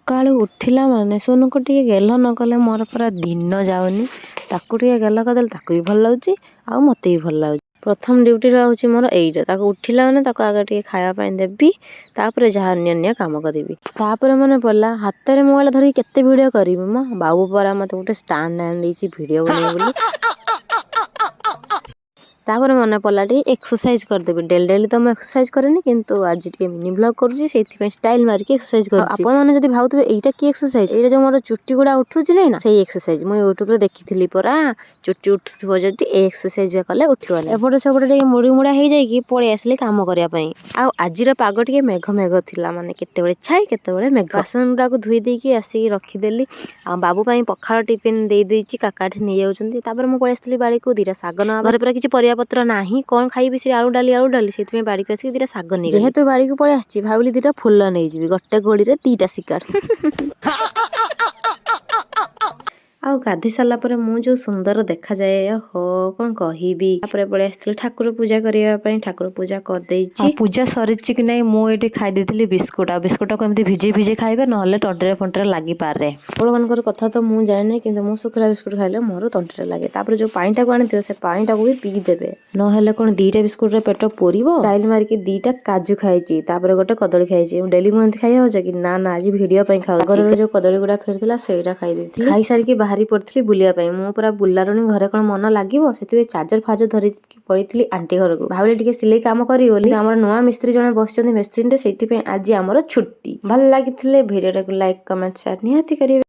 ସକାଳୁ ଉଠିଲା ମାନେ ସୋନୁକୁ ଟିକେ ଗେଲ ନ କଲେ ମୋର ପୁରା ଦିନ ଯାଉନି। ତାକୁ ଟିକେ ଗେଲ କରିଦେଲେ ତାକୁ ବି ଭଲ ଲାଗୁଛି ଆଉ ମୋତେ ବି ଭଲ ଲାଗୁଛି। ପ୍ରଥମ ଡ୍ୟୁଟି ରହୁଛି ମୋର ଏଇଟା, ତାକୁ ଉଠିଲା ମାନେ ତାକୁ ଆଗ ଟିକେ ଖାଇବା ପାଇଁ ଦେବି, ତାପରେ ଯାହା ଅନ୍ୟାନ୍ୟ କାମ କରିବି। ତାପରେ ମନେ ପଡ଼ିଲା ହାତରେ ମୋବାଇଲ ଧରିକି କେତେ ଭିଡ଼ିଓ କରିବି ମ, ବାବୁ ପରା ମୋତେ ଗୋଟେ ଷ୍ଟାଣ୍ଡ ଆଣି ଦେଇଛି ଭିଡ଼ିଓ ବନେଇବି ବୋଲି। ତାପରେ ମନେ ପଡ଼ିଲା ଟିକେ ଏକ୍ସରସାଇଜ କରିଦେବି। ଡେଲି ତ ମୁଁ ଏକ୍ସରସାଇଜ କରେନି, କିନ୍ତୁ ଆଜି ଟିକେ ମିନି ବ୍ଲଗ କରୁଛି, ସେଇଥିପାଇଁ ଷ୍ଟାଇଲ ମାରିକି ଏକ୍ସରସାଇଜ କରୁଛି। ଆପଣମାନେ ଯଦି ଭାବୁଥିବେ ଏଇଟା କି ଏକ୍ସରସାଇଜ, ଏଇଟା ଯୋଉ ମୋର ଚୁଟି ଗୁଡ଼ା ଉଠୁଛି ନାଇଁ ନା, ସେଇ ଏକ୍ସରସାଇଜ ମୁଁ ୟୁଟ୍ୟୁବରେ ଦେଖିଥିଲି ପରା। ଚୁଟି ଉଠୁଥିବ ଯଦି ଏ ଏକ୍ସରସାଇଜ କଲେ ଉଠିବନି। ଏପଟେ ସେପଟେ ଟିକେ ମୁଡ଼ି ମୁଡ଼ା ହେଇଯାଇକି ପଳେଇ ଆସିଲି କାମ କରିବା ପାଇଁ। ଆଉ ଆଜିର ପାଗ ଟିକେ ମେଘ ମେଘ ଥିଲା, ମାନେ କେତେବେଳେ ଛାଇ କେତେବେଳେ ମେଘ। ବାସନ ଗୁଡ଼ାକୁ ଧୋଇ ଦେଇକି ଆସିକି ରଖିଦେଲି। ଆଉ ବାବୁ ପାଇଁ ପଖାଳ ଟିଫିନ ଦେଇଦେଇଛି, କାକା ଏଠି ନେଇଯାଉଛନ୍ତି। ତାପରେ ମୁଁ ପଳେଇ ଆସିଥିଲି ବାଡ଼ିକୁ, ଦିଟା ଶାଗ ନେବା, ଘରେ ପୁରା କିଛି ପରିବା ପତ୍ର ନାହିଁ, କଣ ଖାଇବି ସେ ଆଳୁ ଡାଲି ସେଥିପାଇଁ ବାଡ଼ିକୁ ଆସିକି ଦିଟା ଶାଗ ନେଇ, ଯେହେତୁ ବାଡ଼ିକୁ ପଳେଇ ଆସିଛି ଭାବିଲି ଦିଟା ଫୁଲ ନେଇଯିବି, ଗୋଟେ ଗୋଡ଼ିରେ ଦିଟା ଶିକାର। ଆଉ ଗାଧୋଇ ସାରିଲା ପରେ ମୁଁ ଯୋଉ ସୁନ୍ଦର ଦେଖାଯାଏ, ହୋ କଣ କହିବି। ତାପରେ ପଳେଇ ଆସିଥିଲି ଠାକୁର ପୂଜା କରିବା ପାଇଁ, ଠାକୁର ପୂଜା କରିଦେଇଛି। ପୂଜା ସରିଛି କି ନାଇଁ ମୁଁ ଏଇଠି ଖାଇ ଦେଇଥିଲି ବିସ୍କୁଟ। ଆଉ ବିସ୍କୁଟକୁ ଏମିତି ଭିଜେଇ ଖାଇବେ, ନହେଲେ ତଣ୍ଟିରେ ଫଣ୍ଟିରେ ଲାଗିପାରେ। ଆପଣମାନଙ୍କର କଥା ତ ମୁଁ ଜାଣିନି, କିନ୍ତୁ ମୁଁ ଶୁଖିଲା ବିସ୍କୁଟ ଖାଇଲେ ମୋର ତଣ୍ଟିରେ ଲାଗେ। ତାପରେ ଯୋଉ ପାଣିଟାକୁ ଆଣିଥିବ ସେ ପାଣିଟାକୁ ବି ପିଇଦେବେ, ନହେଲେ କଣ ଦିଟା ବିସ୍କୁଟରେ ପେଟ ପୁରିବ। ଷ୍ଟାଇଲ ମାରିକି ଦିଟା କାଜୁ ଖାଇଛି, ତାପରେ ଗୋଟେ କଦଳୀ ଖାଇଛି। ଡେଲି ମୁଁ ଏମିତି ଖାଇ ହଉଛି କି, ନା ନା ଆଜି ଭିଡ଼ିଓ ପାଇଁ ଖାଉଛି। ଘରରେ ଯୋଉ କଦଳୀ ଗୁଡ଼ା ଫେରିଥିଲା ସେଇଟା ଖାଇ ଦେଇଥିଲି। ଖାଇସାରିକି ବାହାରି ପଡ଼ିଥିଲି ବୁଲିବା ପାଇଁ। ମୁଁ ପୁରା ବୁଲାରୁଣି, ଘରେ କଣ ମନ ଲାଗିବ, ସେଥିପାଇଁ ଚାର୍ଜର ଫାର୍ଜର ଧରିକି ପଳେଇଥିଲି ଆଣ୍ଟି ଘରକୁ। ଭାବିଲି ଟିକେ ସିଲେଇ କାମ କରିବି ବୋଲି, ଆମର ନୂଆ ମିସ୍ତ୍ରୀ ଜଣେ ବସିଛନ୍ତି ମେସିନରେ, ସେଇଥିପାଇଁ ଆଜି ଆମର ଛୁଟି। ଭଲ ଲାଗିଥିଲେ ଭିଡ଼ିଓଟାକୁ ଲାଇକ୍ କମେଣ୍ଟ ସେୟାର ନିହାତି କରିବେ।